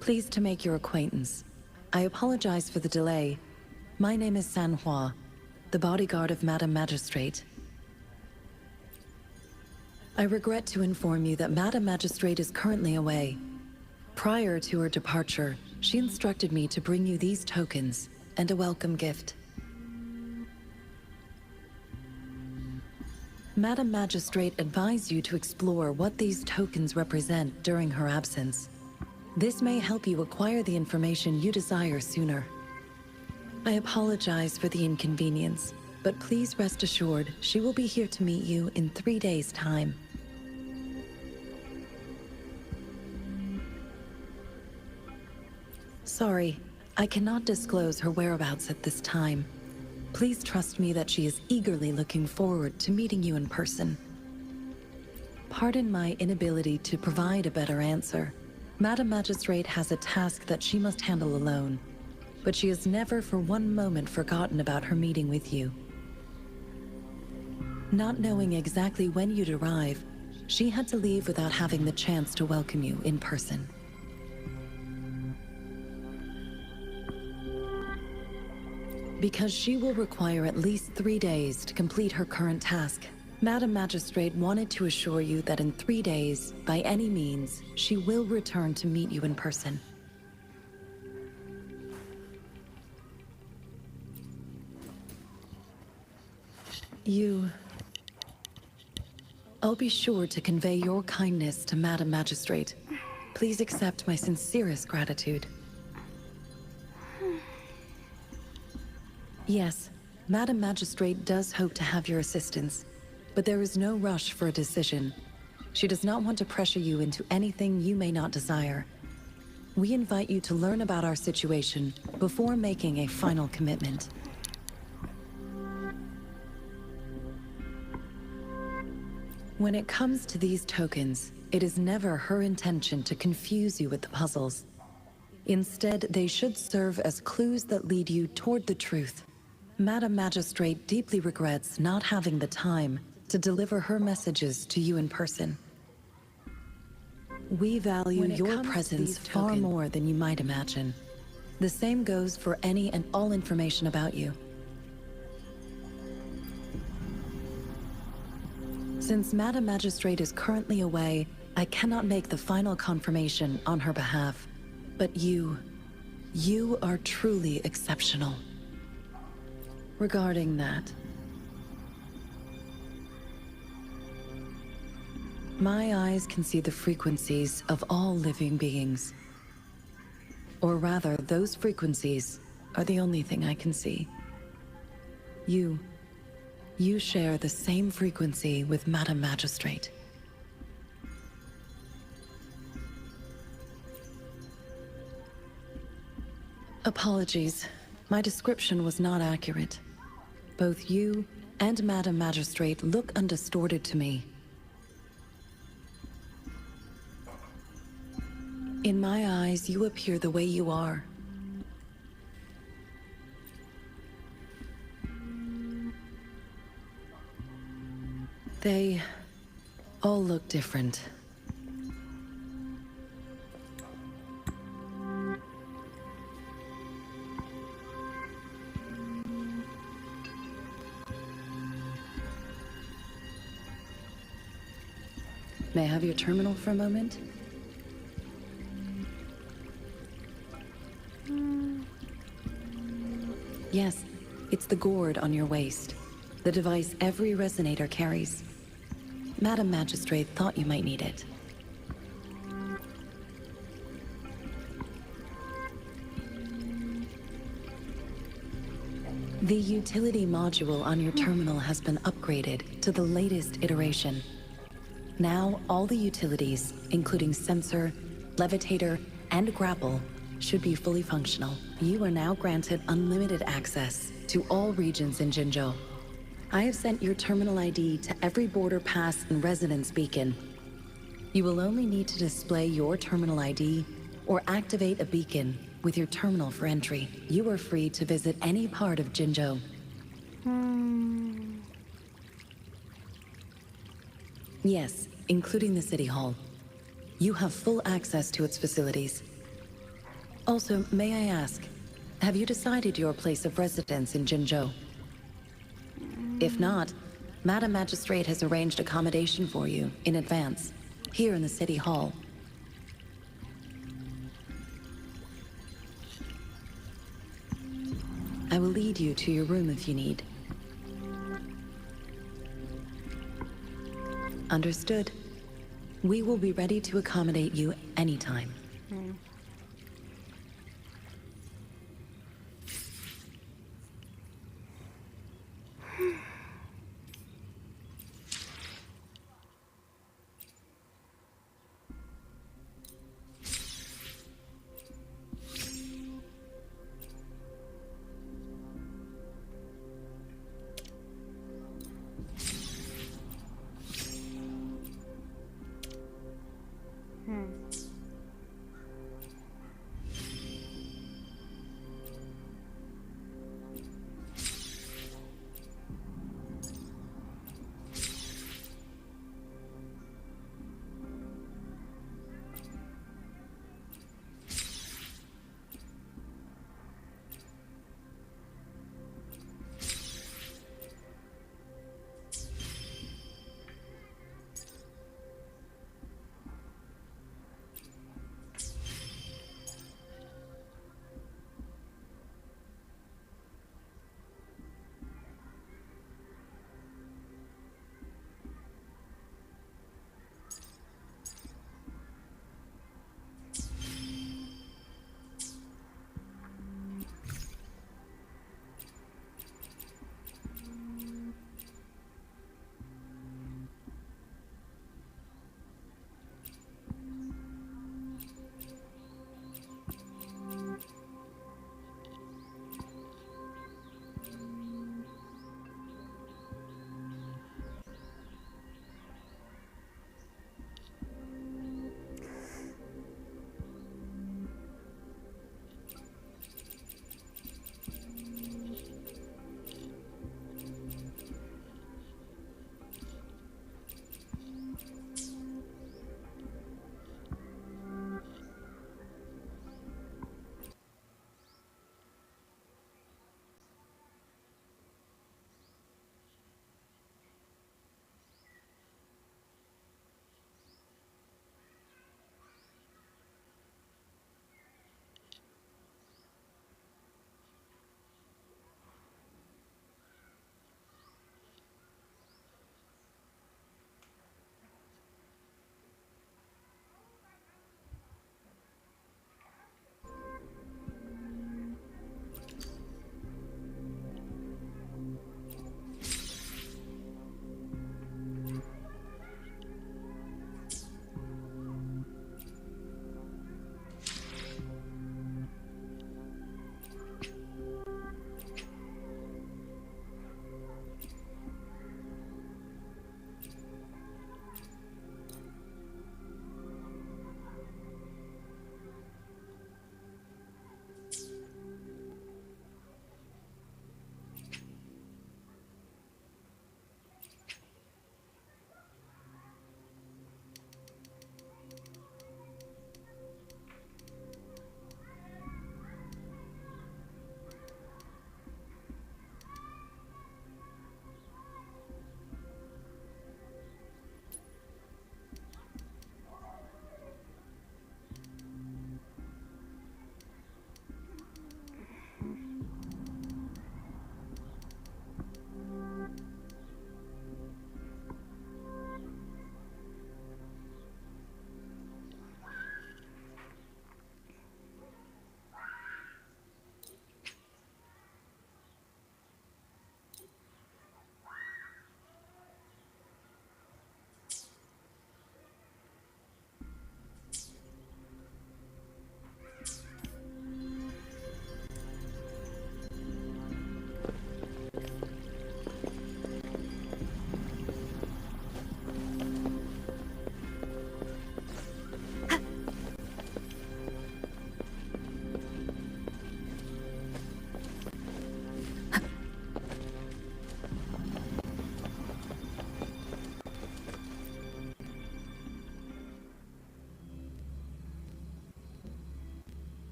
Pleased to make your acquaintance. I apologize for the delay. My name is Sanhua, the bodyguard of Madame Magistrate. I regret to inform you that Madame Magistrate is currently away. Prior to her departure, she instructed me to bring you these tokens and a welcome gift. Madame Magistrate advised you to explore what these tokens represent during her absence. This may help you acquire the information you desire sooner. I apologize for the inconvenience, but please rest assured she will be here to meet you in 3 days' time. Sorry, I cannot disclose her whereabouts at this time. Please trust me that she is eagerly looking forward to meeting you in person. Pardon my inability to provide a better answer. Madame Magistrate has a task that she must handle alone, but she has never for one moment forgotten about her meeting with you. Not knowing exactly when you'd arrive, she had to leave without having the chance to welcome you in person. Because she will require at least 3 days to complete her current task, Madame Magistrate wanted to assure you that in 3 days, by any means, she will return to meet you in person. I'll be sure to convey your kindness to Madame Magistrate. Please accept my sincerest gratitude. Yes, Madame Magistrate does hope to have your assistance, but there is no rush for a decision. She does not want to pressure you into anything you may not desire. We invite you to learn about our situation before making a final commitment. When it comes to these tokens, it is never her intention to confuse you with the puzzles. Instead, they should serve as clues that lead you toward the truth. Madame Magistrate deeply regrets not having the time to deliver her messages to you in person. We value your presence far more than you might imagine. The same goes for any and all information about you. Since Madame Magistrate is currently away, I cannot make the final confirmation on her behalf. But you are truly exceptional. Regarding that, my eyes can see the frequencies of all living beings. Or rather, those frequencies are the only thing I can see. You share the same frequency with Madam Magistrate. Apologies, my description was not accurate. Both you and Madam Magistrate look undistorted to me. In my eyes, you appear the way you are. They all look different. May I have your terminal for a moment? Yes, it's the gourd on your waist. The device every resonator carries. Madam Magistrate thought you might need it. The utility module on your terminal has been upgraded to the latest iteration. Now, all the utilities, including sensor, levitator, and grapple, should be fully functional. You are now granted unlimited access to all regions in Jinzhou. I have sent your terminal ID to every border pass and residence beacon. You will only need to display your terminal ID or activate a beacon with your terminal for entry. You are free to visit any part of Jinzhou. Yes, including the City Hall. You have full access to its facilities. Also, may I ask, have you decided your place of residence in Jinzhou? If not, Madam Magistrate has arranged accommodation for you in advance, here in the City Hall. I will lead you to your room if you need. Understood. We will be ready to accommodate you anytime.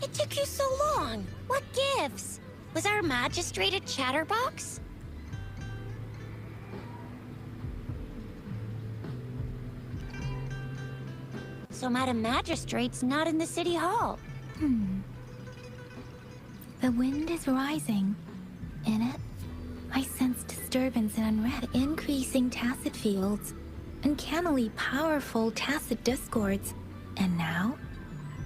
It took you so long. What gives? Was our magistrate a chatterbox? So Madam Magistrate's not in the city hall. The wind is rising. In it, I sense disturbance and unrest, increasing tacit fields, uncannily powerful tacit discords, and now,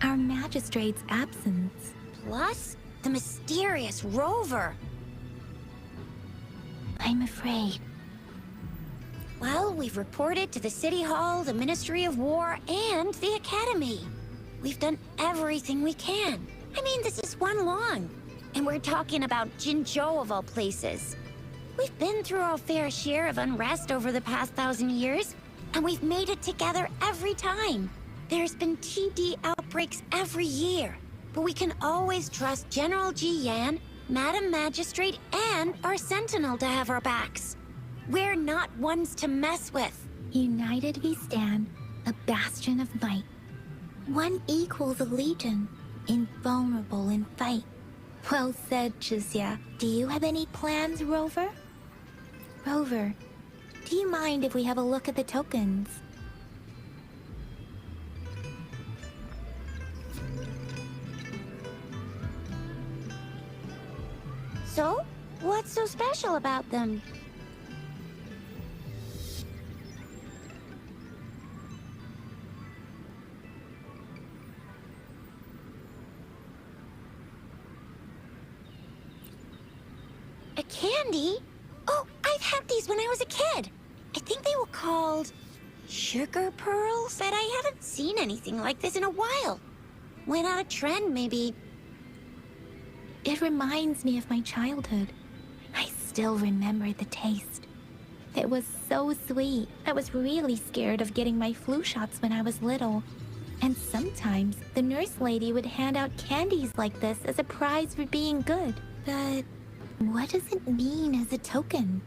our magistrate's absence. Plus, the mysterious rover. I'm afraid. Well, we've reported to the City Hall, the Ministry of War, and the Academy. We've done everything we can. I mean, this is one long. And we're talking about Jinzhou of all places. We've been through our fair share of unrest over the past 1,000 years, and we've made it together every time. There's been TD outbreaks every year, but we can always trust General Ji Yan, Madam Magistrate, and our Sentinel to have our backs. We're not ones to mess with. United we stand, a bastion of might. One equals a legion, invulnerable in fight. Well said, Chixia. Do you have any plans, Rover? Rover, do you mind if we have a look at the tokens? So, what's so special about them? A candy? Oh, I've had these when I was a kid. I think they were called sugar pearls, but I haven't seen anything like this in a while. Went out of trend, maybe. It reminds me of my childhood. I still remember the taste. It was so sweet. I was really scared of getting my flu shots when I was little. And sometimes the nurse lady would hand out candies like this as a prize for being good. But what does it mean as a token?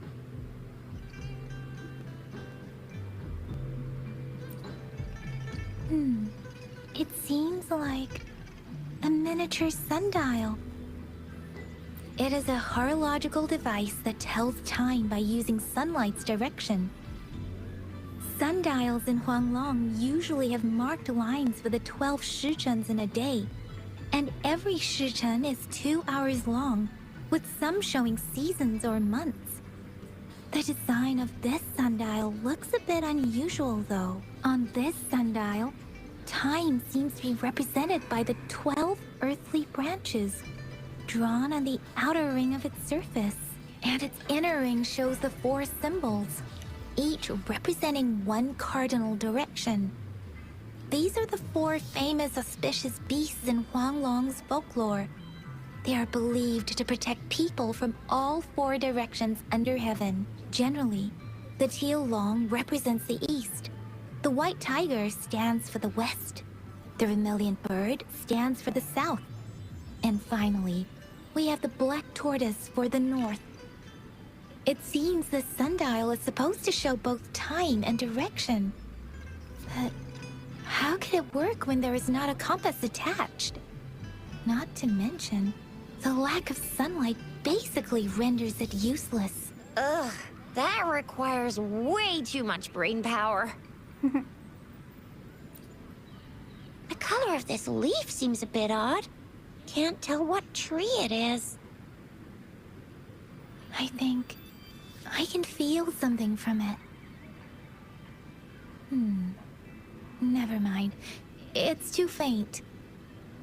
It seems like a miniature sundial. It is a horological device that tells time by using sunlight's direction. Sundials in Huanglong usually have marked lines for the 12 shichens in a day, and every shichen is 2 hours long, with some showing seasons or months. The design of this sundial looks a bit unusual, though. On this sundial, time seems to be represented by the 12 earthly branches, drawn on the outer ring of its surface. And its inner ring shows the 4 symbols, each representing one cardinal direction. These are the 4 famous auspicious beasts in Huanglong's folklore. They are believed to protect people from all 4 directions under heaven. Generally, the teal long represents the east. The white tiger stands for the west. The vermilion bird stands for the south. And finally, we have the black tortoise for the north. It seems the sundial is supposed to show both time and direction. But how can it work when there is not a compass attached? Not to mention, the lack of sunlight basically renders it useless. Ugh, that requires way too much brain power. The color of this leaf seems a bit odd. Can't tell what tree it is. I think I can feel something from it. Never mind. It's too faint.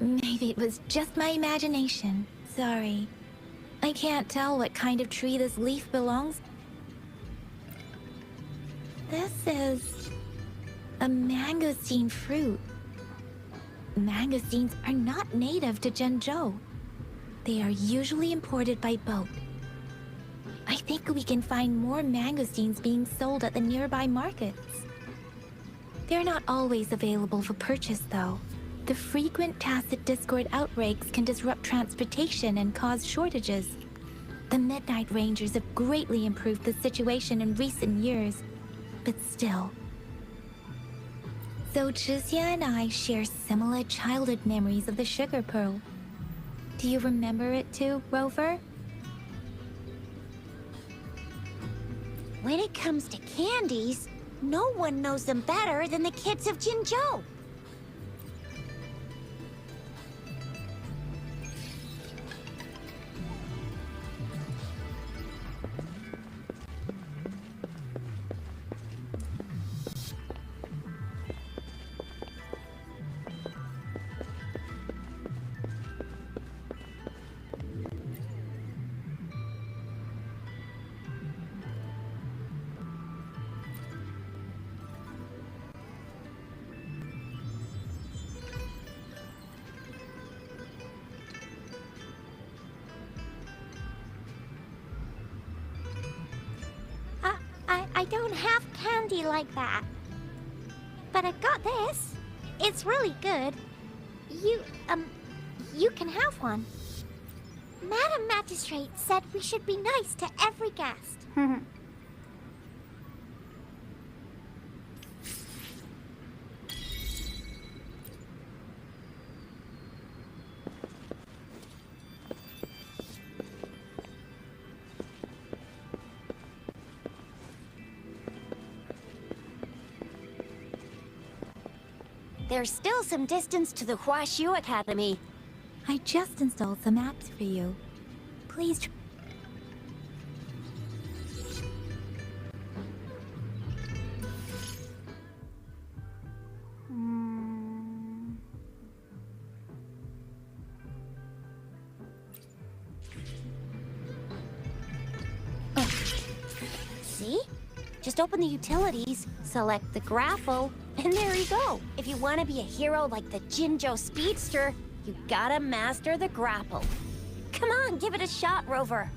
Maybe it was just my imagination. Sorry. I can't tell what kind of tree this leaf belongs. This is a mangosteen fruit. Mangosteens are not native to Zhengzhou. They are usually imported by boat. I think we can find more mangosteens being sold at the nearby markets. They're not always available for purchase, though. The frequent tacit discord outbreaks can disrupt transportation and cause shortages. The Midnight Rangers have greatly improved the situation in recent years, but still. So Chixia and I share similar childhood memories of the sugar pearl. Do you remember it too, Rover? When it comes to candies, no one knows them better than the kids of Jinzhou. I don't have candy like that. But I got this. It's really good. You can have one. Madam Magistrate said we should be nice to every guest. There's still some distance to the Huaxiu Academy. I just installed some apps for you. Please See? Just open the utilities, select the grapple, and there you go. If you want to be a hero like the Jinzhou Speedster, you gotta master the grapple. Come on, give it a shot, Rover.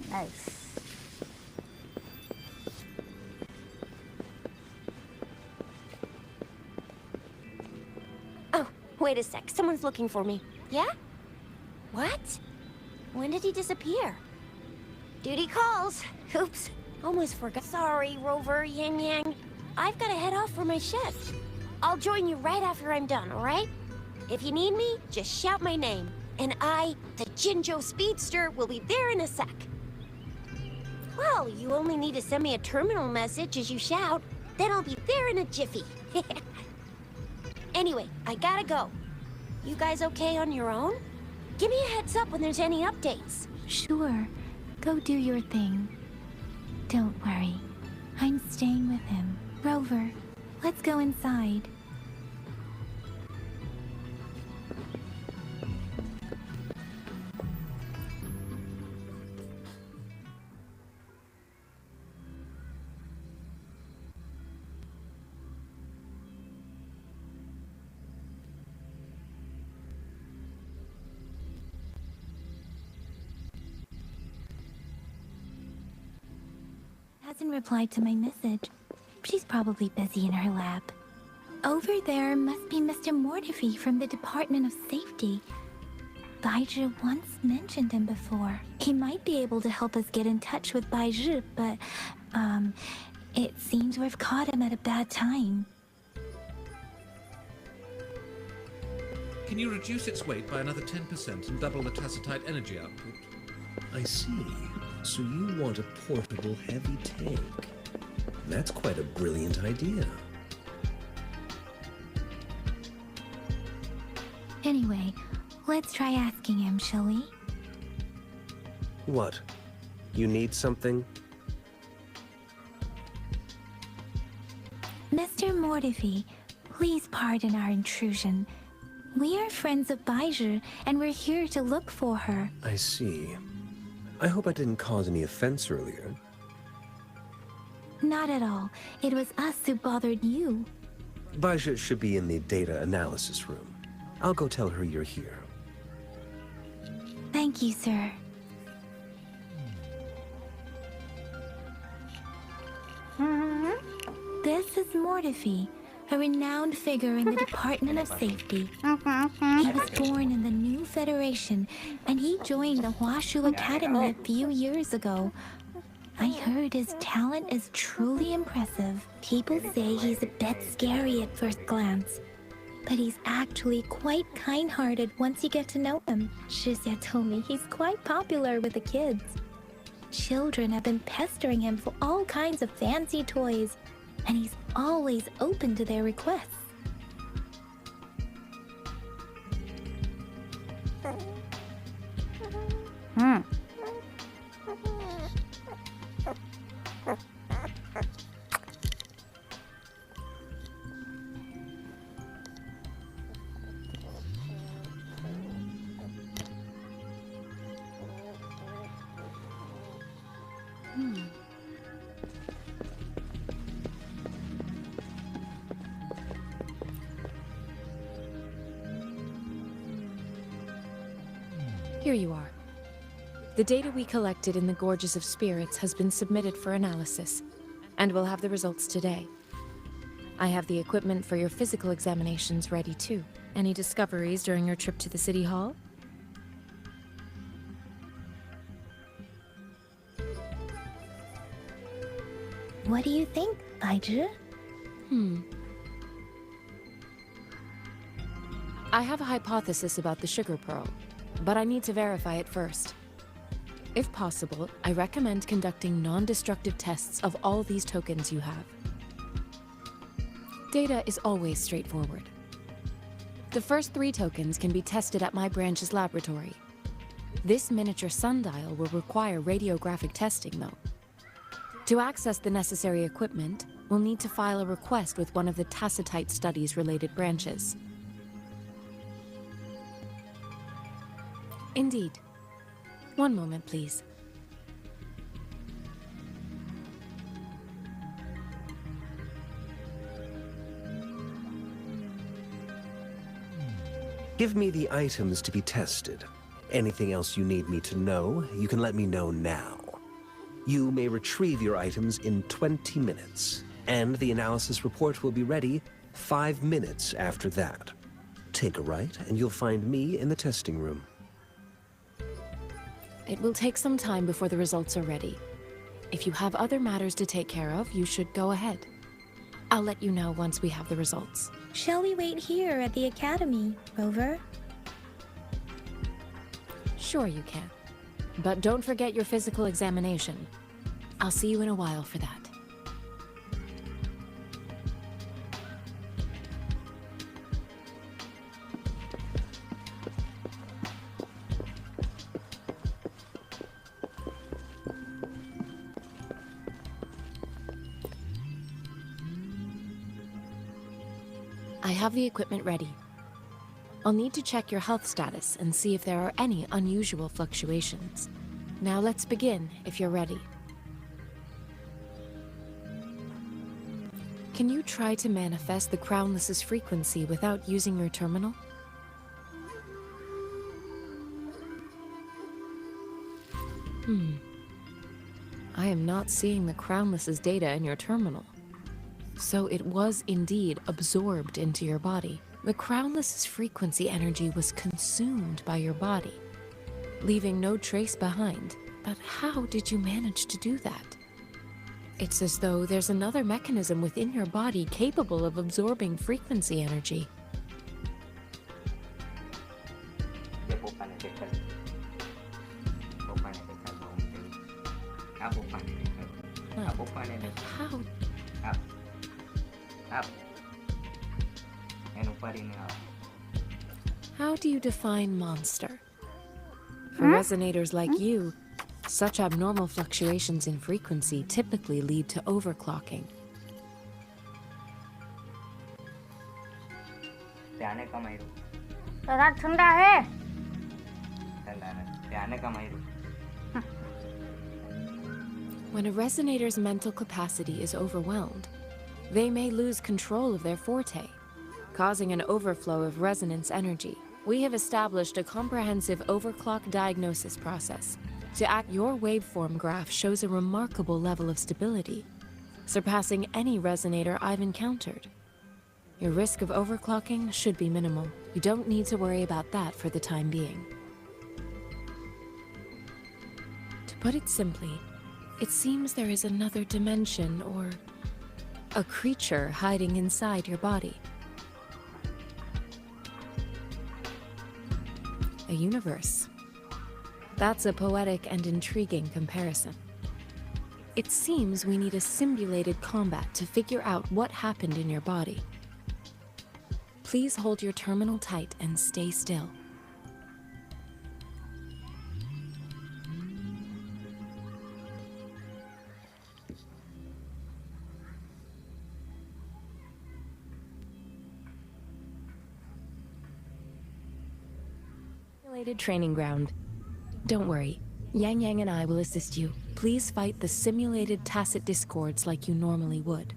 Nice. Oh, wait a sec. Someone's looking for me. Yeah? What? When did he disappear? Duty calls. Oops. Almost forgot. Sorry, Rover, Yang Yang. I've got to head off for my shift. I'll join you right after I'm done, all right? If you need me, just shout my name. And I, the Jinzhou Speedster, will be there in a sec. Well, you only need to send me a terminal message as you shout. Then I'll be there in a jiffy. Anyway, I gotta go. You guys okay on your own? Give me a heads up when there's any updates. Sure. Go do your thing. Don't worry. I'm staying with him. Rover, let's go inside. Hasn't replied to my message. She's probably busy in her lab. Over there must be Mr. Mortefi from the Department of Safety. Baizhi once mentioned him before. He might be able to help us get in touch with Baizhi, but, It seems we've caught him at a bad time. Can you reduce its weight by another 10% and double the tacitite energy output? I see. So you want a portable heavy tank. That's quite a brilliant idea. Anyway, let's try asking him, shall we? What? You need something? Mr. Mortifi, please pardon our intrusion. We are friends of Baiju, and we're here to look for her. I see. I hope I didn't cause any offense earlier. Not at all. It was us who bothered you. Baja should be in the data analysis room. I'll go tell her you're here. Thank you, sir. This is Mortifi, a renowned figure in the Department of Safety. He was born in the new Federation, and he joined the Huashu Academy a few years ago. I heard his talent is truly impressive. People say he's a bit scary at first glance, but he's actually quite kind-hearted once you get to know him. Shizia told me he's quite popular with the kids. Children have been pestering him for all kinds of fancy toys, and he's always open to their requests. Here you are. The data we collected in the Gorges of Spirits has been submitted for analysis, and we'll have the results today. I have the equipment for your physical examinations ready too. Any discoveries during your trip to the City Hall? What do you think, Baiju? I have a hypothesis about the sugar pearl, but I need to verify it first. If possible, I recommend conducting non-destructive tests of all these tokens you have. Data is always straightforward. The first 3 tokens can be tested at my branch's laboratory. This miniature sundial will require radiographic testing, though. To access the necessary equipment, we'll need to file a request with one of the tacitite studies-related branches. Indeed. One moment, please. Give me the items to be tested. Anything else you need me to know, you can let me know now. You may retrieve your items in 20 minutes, and the analysis report will be ready 5 minutes after that. Take a right, and you'll find me in the testing room. It will take some time before the results are ready. If you have other matters to take care of, you should go ahead. I'll let you know once we have the results. Shall we wait here at the Academy, Rover? Sure you can. But don't forget your physical examination. I'll see you in a while for that. I have the equipment ready. I'll need to check your health status and see if there are any unusual fluctuations. Now let's begin, if you're ready. Can you try to manifest the Crownless's frequency without using your terminal? I am not seeing the Crownless's data in your terminal. So it was indeed absorbed into your body. The Crownless's frequency energy was consumed by your body, leaving no trace behind. But how did you manage to do that? It's as though there's another mechanism within your body capable of absorbing frequency energy. And how do you define monster? For resonators like you, such abnormal fluctuations in frequency typically lead to overclocking. When a resonator's mental capacity is overwhelmed, they may lose control of their forte, causing an overflow of resonance energy. We have established a comprehensive overclock diagnosis process. Your waveform graph shows a remarkable level of stability, surpassing any resonator I've encountered. Your risk of overclocking should be minimal. You don't need to worry about that for the time being. To put it simply, it seems there is another dimension or a creature hiding inside your body. A universe. That's a poetic and intriguing comparison. It seems we need a simulated combat to figure out what happened in your body. Please hold your terminal tight and stay still. Simulated training ground. Don't worry, Yang Yang and I will assist you. Please fight the simulated tacit discords like you normally would.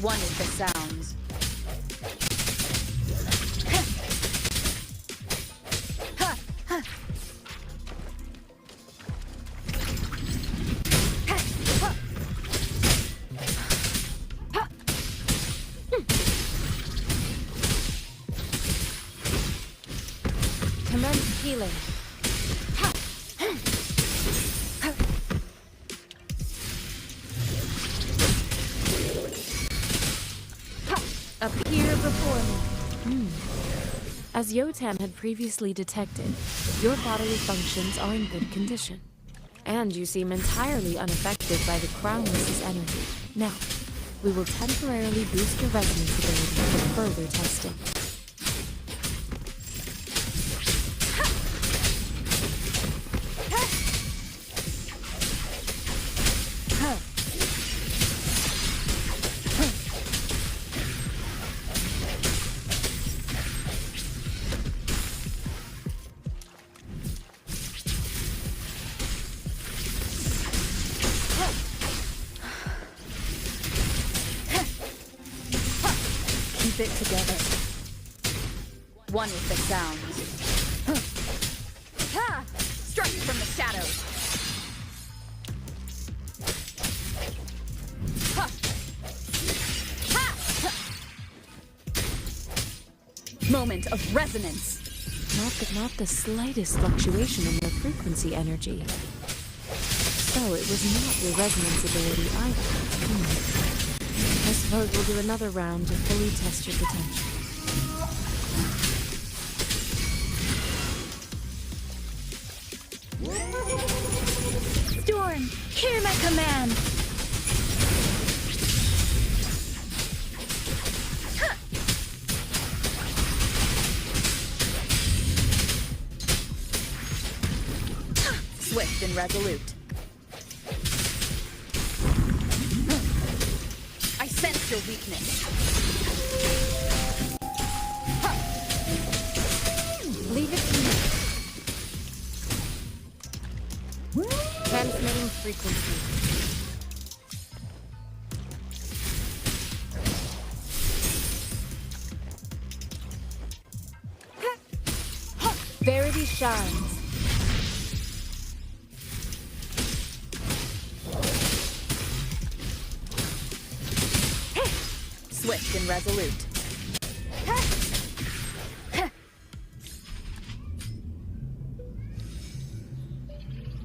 One is the sounds. Commence healing. Appear before me. As Yotan had previously detected, your bodily functions are in good condition. And you seem entirely unaffected by the Crownless's energy. Now, we will temporarily boost your resonance ability for further testing. Keep it together. One is the sounds. Strike from the shadows. Moment of resonance. Not the slightest fluctuation in your frequency energy. So it was not your resonance ability either. I suppose we'll do another round to fully test your potential. Storm, hear my command! Swift and resolute. I your weakness. Leave it to me. Transmitting frequency. Verity shines. Swift and resolute.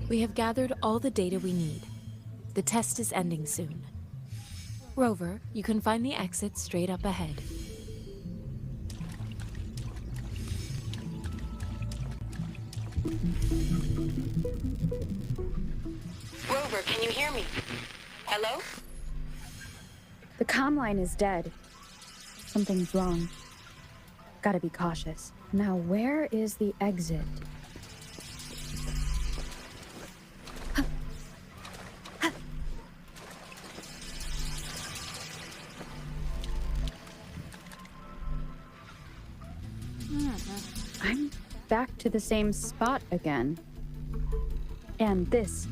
We have gathered all the data we need. The test is ending soon. Rover, you can find the exit straight up ahead. Rover, can you hear me? Hello? The comm line is dead. Something's wrong. Gotta be cautious. Now, where is the exit? I'm back to the same spot again. And this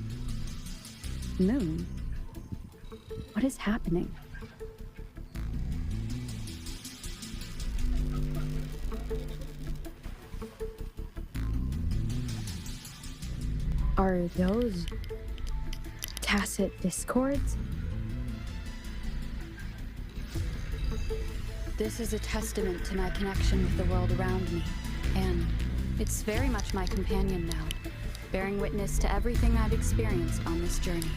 moon. What is happening? Are those tacit discords? This is a testament to my connection with the world around me, and it's very much my companion now, bearing witness to everything I've experienced on this journey.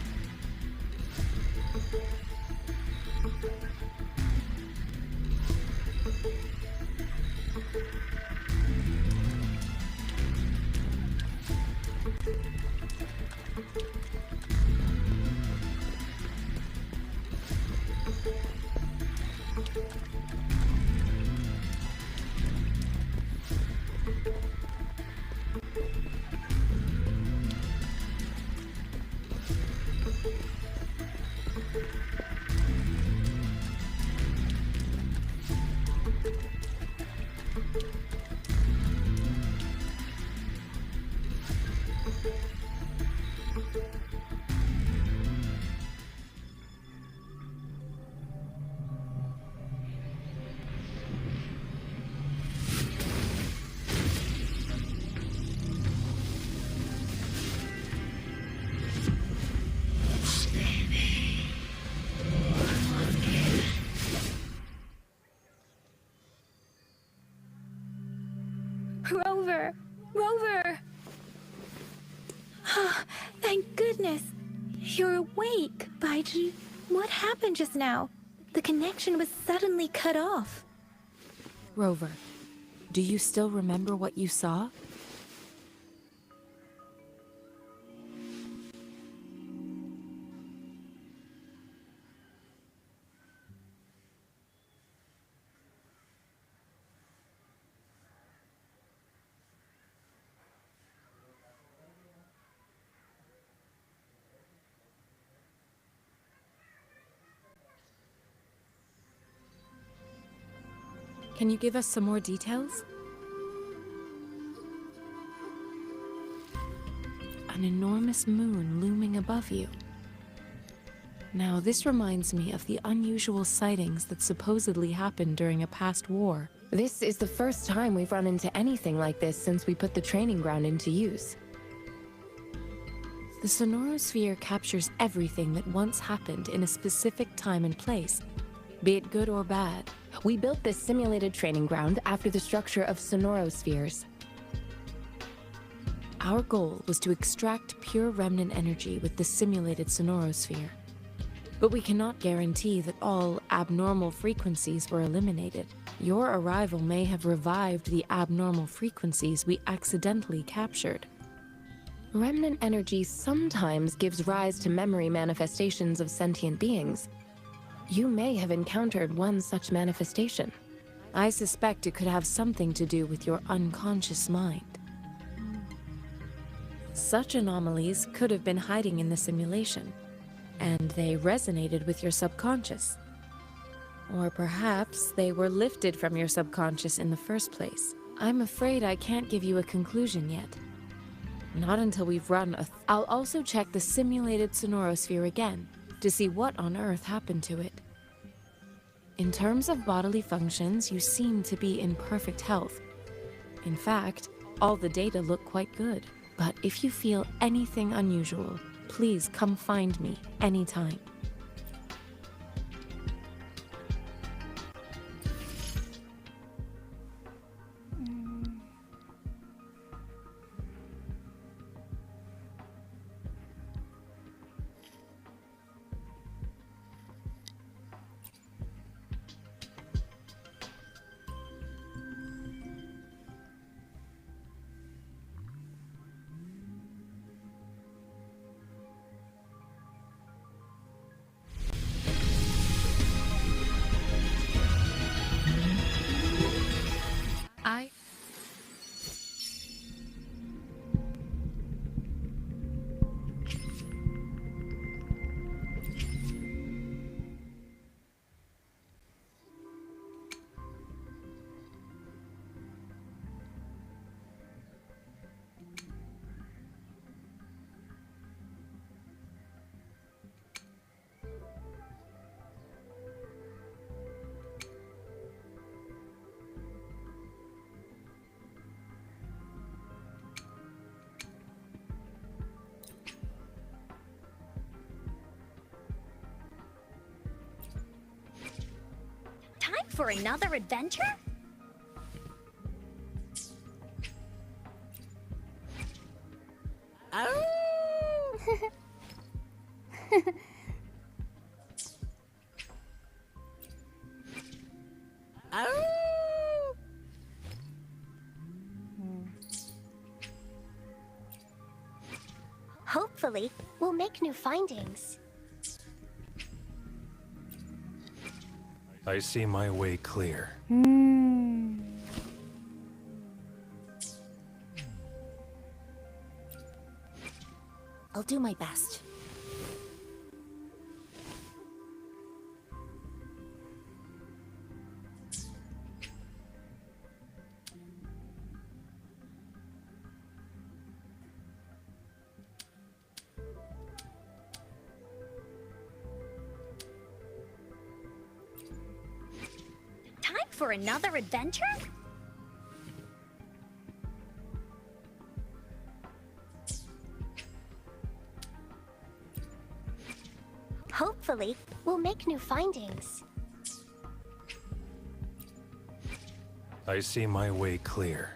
Rover! Rover! Oh, thank goodness. You're awake, Baiji. What happened just now? The connection was suddenly cut off. Rover, do you still remember what you saw? Can you give us some more details? An enormous moon looming above you. Now, this reminds me of the unusual sightings that supposedly happened during a past war. This is the first time we've run into anything like this since we put the training ground into use. The sonorosphere captures everything that once happened in a specific time and place, be it good or bad. We built this simulated training ground after the structure of sonorospheres. Our goal was to extract pure remnant energy with the simulated sonorosphere. But we cannot guarantee that all abnormal frequencies were eliminated. Your arrival may have revived the abnormal frequencies we accidentally captured. Remnant energy sometimes gives rise to memory manifestations of sentient beings. You may have encountered one such manifestation. I suspect it could have something to do with your unconscious mind. Such anomalies could have been hiding in the simulation, and they resonated with your subconscious. Or perhaps they were lifted from your subconscious in the first place. I'm afraid I can't give you a conclusion yet. Not until we've run a... I'll also check the simulated sonorosphere again to see what on earth happened to it. In terms of bodily functions, you seem to be in perfect health. In fact, all the data look quite good. But if you feel anything unusual, please come find me anytime. I... Time for another adventure? Hopefully, we'll make new findings. I see my way clear. I'll do my best. Time for another adventure? Hopefully, we'll make new findings. I see my way clear.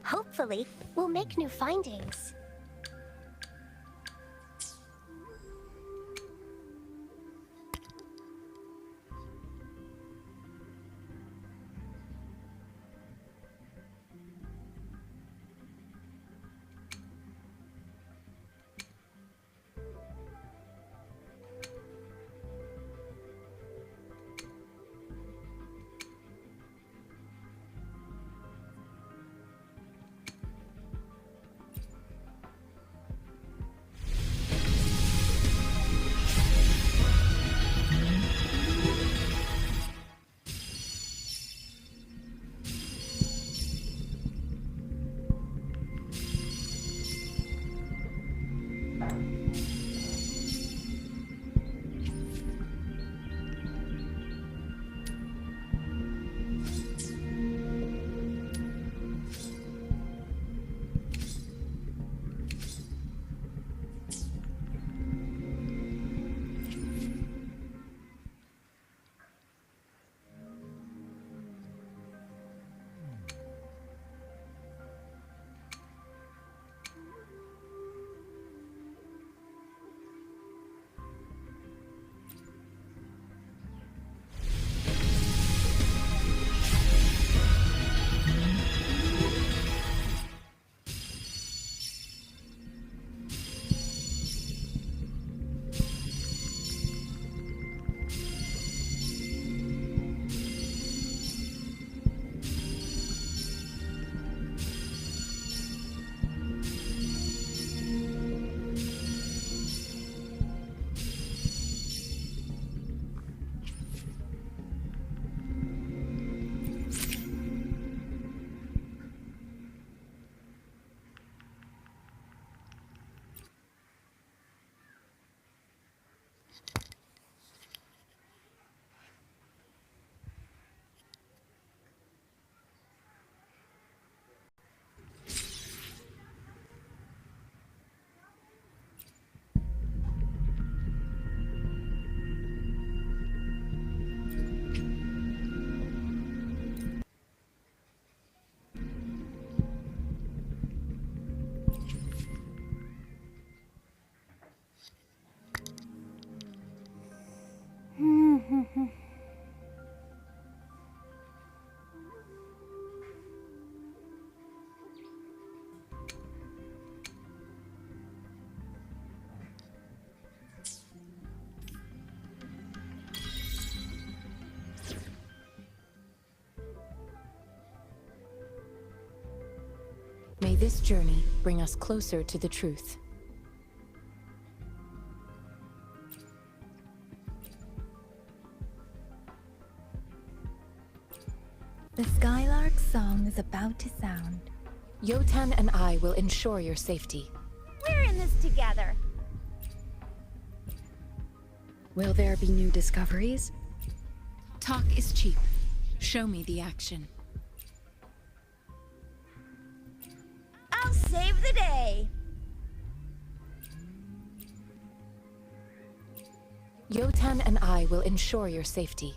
Hopefully, we'll make new findings. May this journey bring us closer to the truth. The Skylark's song is about to sound. Yotan and I will ensure your safety. We're in this together. Will there be new discoveries? Talk is cheap. Show me the action. I'll save the day. Yotan and I will ensure your safety.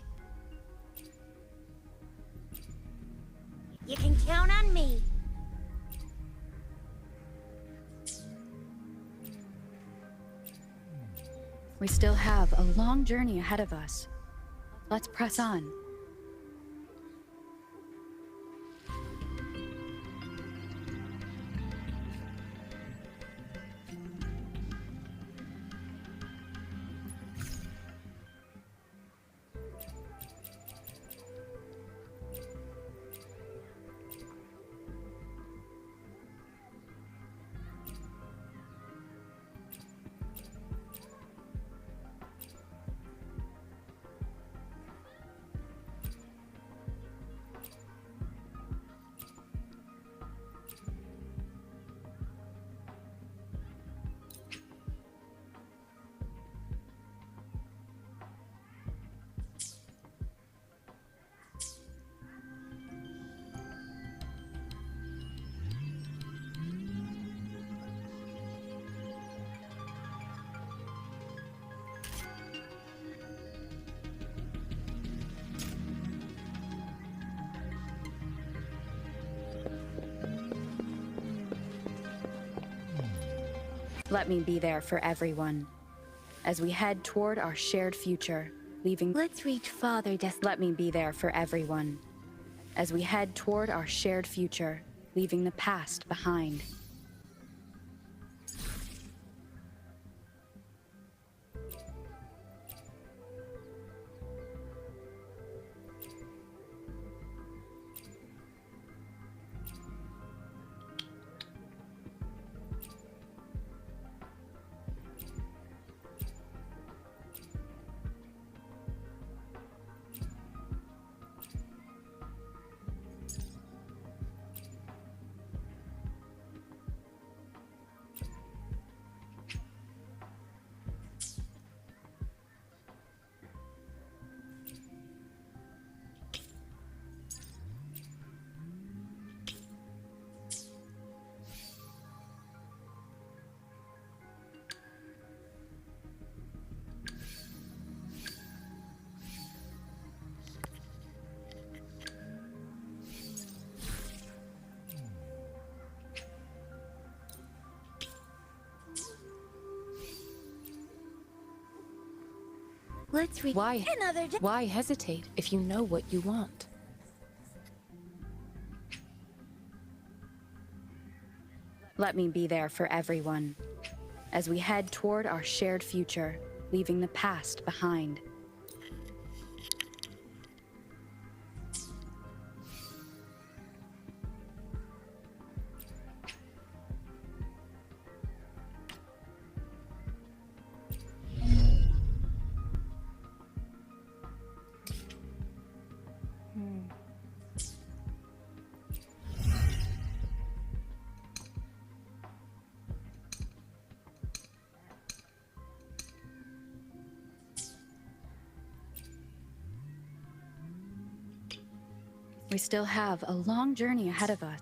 You can count on me. We still have a long journey ahead of us. Let's press on. Let me be there for everyone. As we head toward our shared future, leaving... Let's reach farther Let me be there for everyone. As we head toward our shared future, leaving the past behind. Let's reach Why? Another day. Why hesitate if you know what you want? Let me be there for everyone. As we head toward our shared future, leaving the past behind. We still have a long journey ahead of us.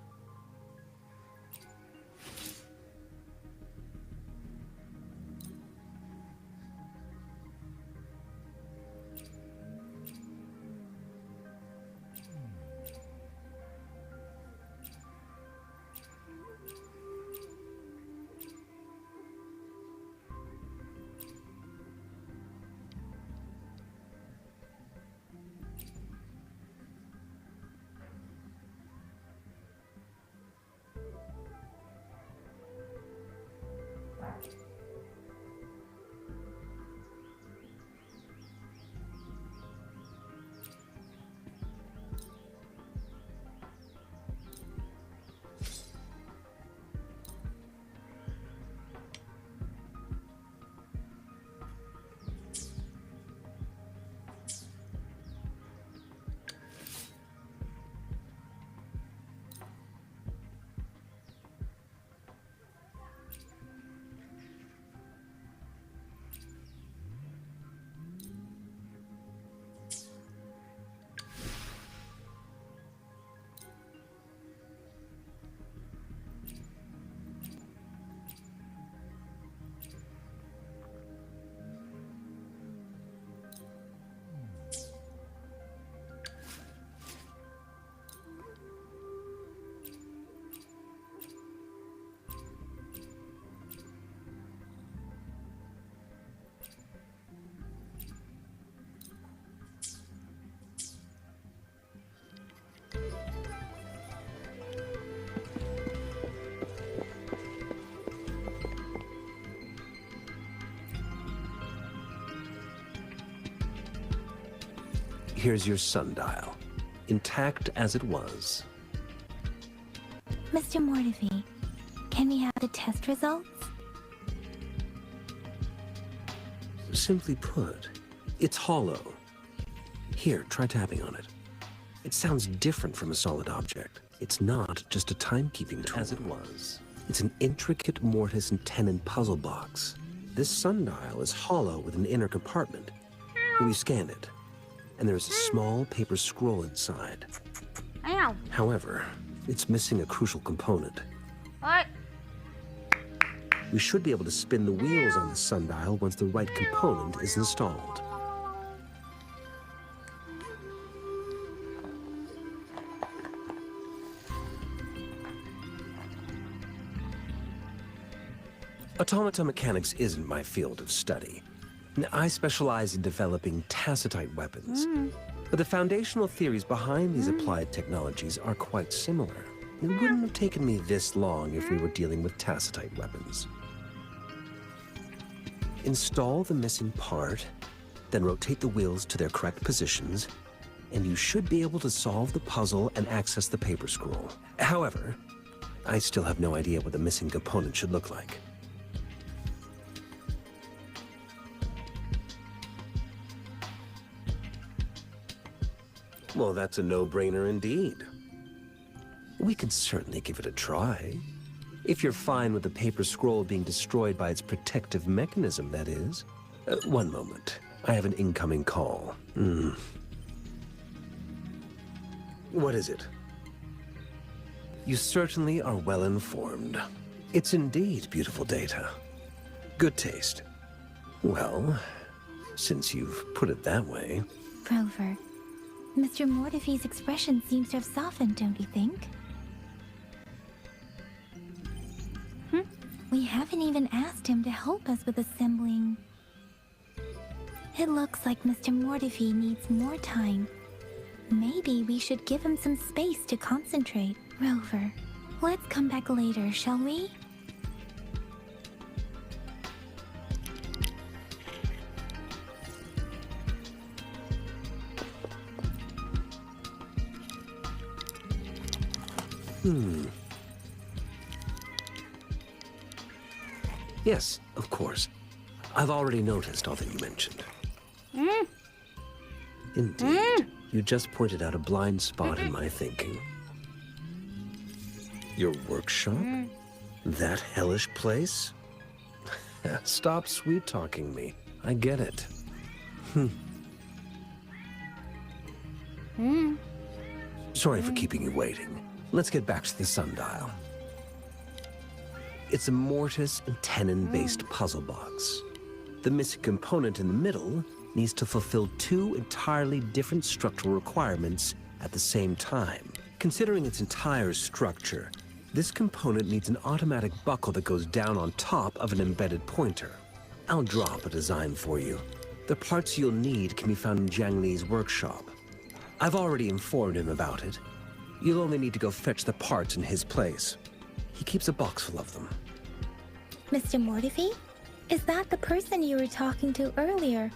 Here's your sundial, intact as it was. Mr. Mortivy, can we have the test results? Simply put, it's hollow. Here, try tapping on it. It sounds different from a solid object. It's not just a timekeeping tool. As it was. It's an intricate mortise and tenon puzzle box. This sundial is hollow with an inner compartment. We scan it, and there's a small paper scroll inside. Ow. However, it's missing a crucial component. What? We should be able to spin the wheels on the sundial once the right component is installed. Automata mechanics isn't my field of study. I specialize in developing tacitite weapons. But the foundational theories behind these applied technologies are quite similar. It wouldn't have taken me this long if we were dealing with tacitite weapons. Install the missing part, then rotate the wheels to their correct positions, and you should be able to solve the puzzle and access the paper scroll. However, I still have no idea what the missing component should look like. Well, that's a no-brainer indeed. We can certainly give it a try. If you're fine with the paper scroll being destroyed by its protective mechanism, that is. One moment. I have an incoming call. What is it? You certainly are well informed. It's indeed beautiful data. Good taste. Well, since you've put it that way... Rover, Mr. Mortivy's expression seems to have softened, don't you think? We haven't even asked him to help us with assembling. It looks like Mr. Mortivy needs more time. Maybe we should give him some space to concentrate. Rover, let's come back later, shall we? Yes, of course. I've already noticed all that you mentioned. Indeed. You just pointed out a blind spot in my thinking. Your workshop? That hellish place? Stop sweet-talking me. I get it. Sorry for keeping you waiting. Let's get back to the sundial. It's a mortise and tenon-based puzzle box. The missing component in the middle needs to fulfill two entirely different structural requirements at the same time. Considering its entire structure, this component needs an automatic buckle that goes down on top of an embedded pointer. I'll drop a design for you. The parts you'll need can be found in Jiang Li's workshop. I've already informed him about it. You'll only need to go fetch the parts in his place. He keeps a box full of them. Mr. Mortivy? Is that the person you were talking to earlier?